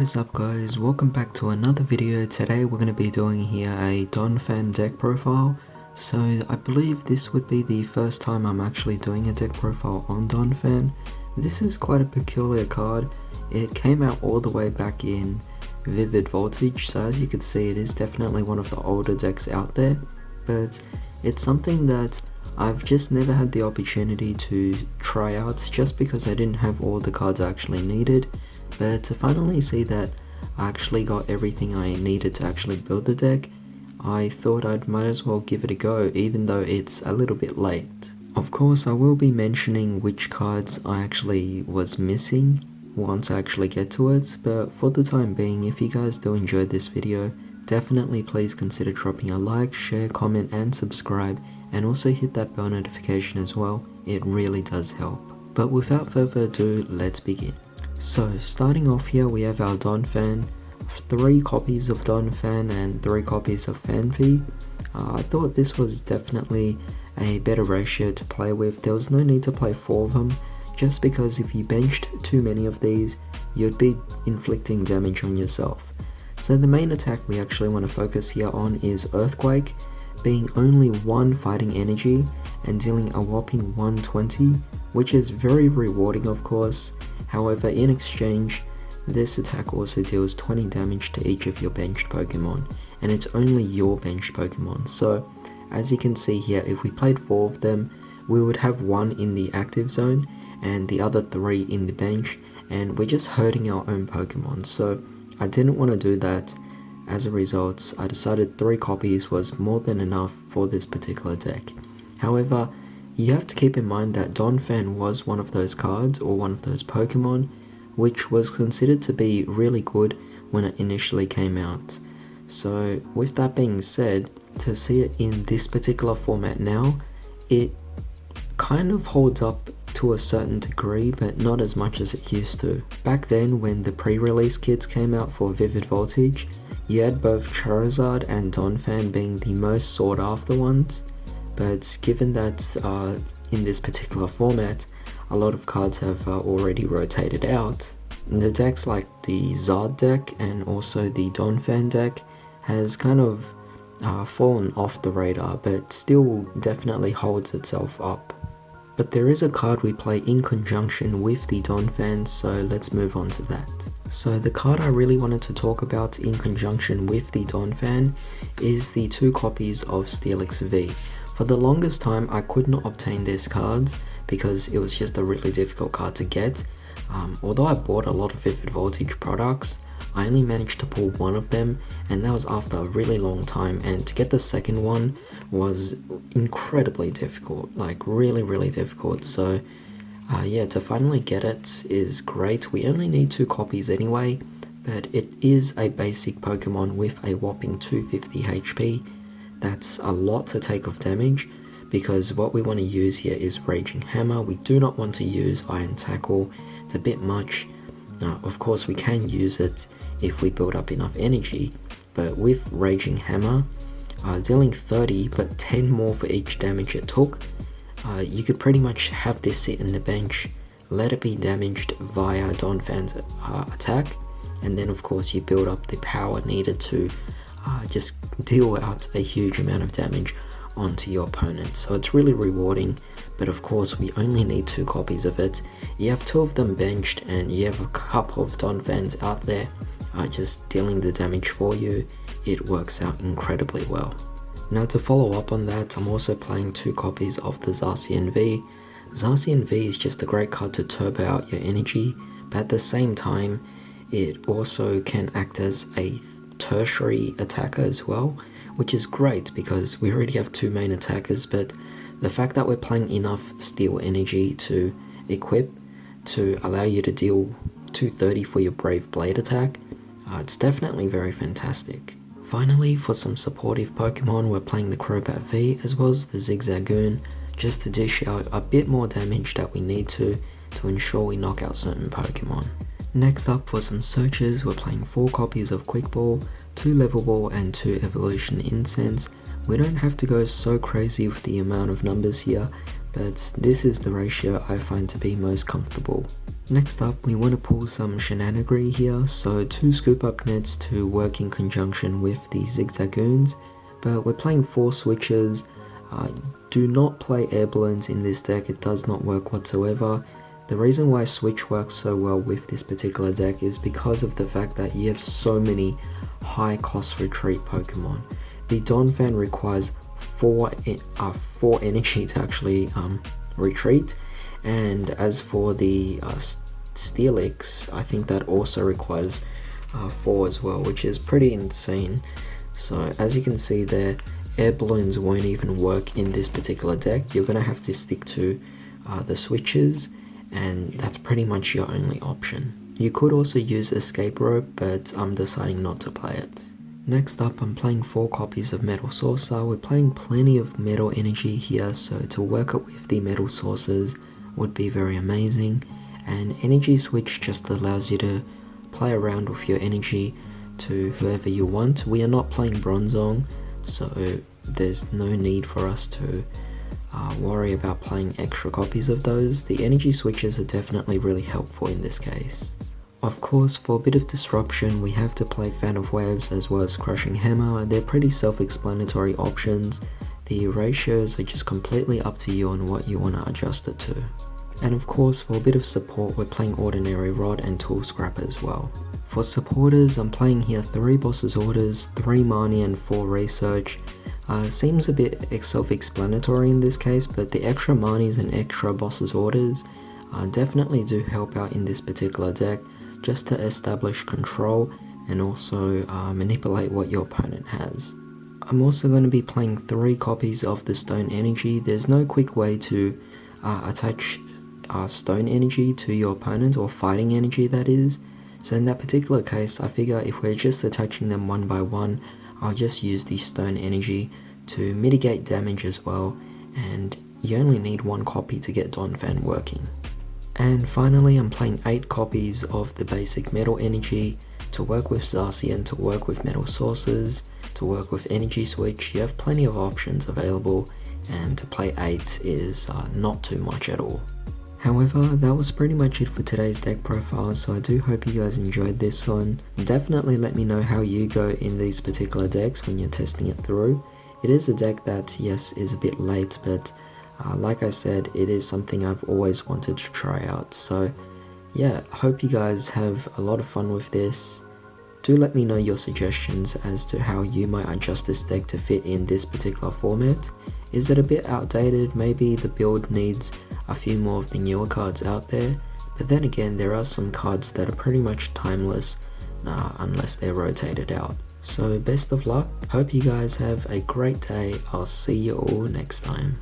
is up guys, welcome back to another video. Today we're going to be doing here a Donphan deck profile. So I believe this would be the first time I'm actually doing a deck profile on Donphan. This is quite a peculiar card. It came out all the way back in Vivid Voltage, so as you can see it is definitely one of the older decks out there. But it's something that I've just never had the opportunity to try out just because I didn't have all the cards I actually needed. But to finally see that I actually got everything I needed to actually build the deck, I thought I might as well give it a go even though it's a little bit late. Of course I will be mentioning which cards I actually was missing once I actually get to it, but for the time being, if you guys do enjoy this video, definitely please consider dropping a like, share, comment and subscribe, and also hit that bell notification as well. It really does help. But without further ado, let's begin. So starting off here we have our Donphan, 3 copies of Donphan and 3 copies of Phanpy. I thought this was definitely a better ratio to play with. There was no need to play 4 of them, just because if you benched too many of these, you'd be inflicting damage on yourself. So the main attack we actually want to focus here on is Earthquake, being only 1 fighting energy and dealing a whopping 120, which is very rewarding of course. However, in exchange, this attack also deals 20 damage to each of your benched Pokemon, and it's only your benched Pokemon. So, as you can see here, if we played 4 of them, we would have 1 in the active zone, and the other 3 in the bench, and we're just hurting our own Pokemon. So, I didn't want to do that. As a result, I decided 3 copies was more than enough for this particular deck. However, you have to keep in mind that Donphan was one of those cards, or one of those Pokemon, which was considered to be really good when it initially came out. So with that being said, to see it in this particular format now, it kind of holds up to a certain degree, but not as much as it used to. Back then when the pre-release kits came out for Vivid Voltage, you had both Charizard and Donphan being the most sought after ones. But given that in this particular format, a lot of cards have already rotated out, the decks like the Zard deck and also the Donphan deck has kind of fallen off the radar, but still definitely holds itself up. But there is a card we play in conjunction with the Donphan, so let's move on to that. So the card I really wanted to talk about in conjunction with the Donphan is the 2 copies of Steelix V. For the longest time I could not obtain these cards because it was just a really difficult card to get. Although I bought a lot of Vivid Voltage products, I only managed to pull 1 of them, and that was after a really long time, and to get the second one was incredibly difficult, like really difficult. So yeah, to finally get it is great. We only need 2 copies anyway, but it is a basic Pokemon with a whopping 250 HP. That's a lot to take off damage, because what we want to use here is Raging Hammer. We do not want to use Iron Tackle, it's a bit much. Of course we can use it if we build up enough energy, but with Raging Hammer, dealing 30 but 10 more for each damage it took, you could pretty much have this sit in the bench, let it be damaged via Donphan's attack, and then of course you build up the power needed to just deal out a huge amount of damage onto your opponent. So it's really rewarding, but of course we only need 2 copies of it. You have 2 of them benched and you have a couple of Donphans out there just dealing the damage for you. It works out incredibly well. Now to follow up on that, I'm also playing 2 copies of the Zacian V. Zacian V is just a great card to turbo out your energy, but at the same time it also can act as a tertiary attacker as well, which is great because we already have 2 main attackers, but the fact that we're playing enough steel energy to equip to allow you to deal 230 for your Brave Blade attack, it's definitely very fantastic. Finally, for some supportive Pokemon, we're playing the Crobat V as well as the Zigzagoon, just to dish out a bit more damage that we need to ensure we knock out certain Pokemon. Next up, for some searches, we're playing 4 copies of Quick Ball, 2 Level Ball and 2 Evolution Incense. We don't have to go so crazy with the amount of numbers here, but this is the ratio I find to be most comfortable. Next up, we want to pull some shenanigery here, so 2 scoop up nets to work in conjunction with the zigzagoons, but we're playing 4 switches. Do not play air balloons in this deck, it does not work whatsoever. The reason why switch works so well with this particular deck is because of the fact that you have so many high cost retreat Pokemon. The Donphan requires 4 energy to actually retreat, and as for the Steelix, I think that also requires 4 as well, which is pretty insane. So as you can see there, air balloons won't even work in this particular deck. You're going to have to stick to the switches, and that's pretty much your only option. You could also use escape rope, but I'm deciding not to play it. Next up, I'm playing 4 copies of Metal Saucer. We're playing plenty of metal energy here, so to work it with the metal sources would be very amazing. And energy switch just allows you to play around with your energy to whoever you want. We are not playing Bronzong, so there's no need for us to worry about playing extra copies of those. The energy switches are definitely really helpful in this case. Of course, for a bit of disruption, we have to play Fan of Waves as well as Crushing Hammer. They're pretty self-explanatory options. The ratios are just completely up to you on what you want to adjust it to. And of course, for a bit of support, we're playing Ordinary Rod and Tool Scrapper as well. For supporters, I'm playing here 3 Boss's Orders, 3 Marnie and 4 Research. Seems a bit self-explanatory in this case, but the extra Marnies and extra Boss's Orders definitely do help out in this particular deck, just to establish control and also manipulate what your opponent has. I'm also going to be playing 3 copies of the Stone Energy. There's no quick way to attach Stone Energy to your opponent, or Fighting Energy that is. So in that particular case, I figure if we're just attaching them one by one, I'll just use the Stone Energy to mitigate damage as well, and you only need 1 copy to get Donphan working. And finally, I'm playing 8 copies of the basic Metal Energy to work with Zacian, to work with Metal Sources, to work with Energy Switch. You have plenty of options available, and to play 8 is not too much at all. However, that was pretty much it for today's deck profile, so I do hope you guys enjoyed this one. Definitely let me know how you go in these particular decks when you're testing it through. It is a deck that, yes, is a bit late, but like I said, it is something I've always wanted to try out. So yeah, hope you guys have a lot of fun with this. Do let me know your suggestions as to how you might adjust this deck to fit in this particular format. Is it a bit outdated? Maybe the build needs a few more of the newer cards out there, but then again, there are some cards that are pretty much timeless unless they're rotated out. So best of luck, hope you guys have a great day. I'll see you all next time.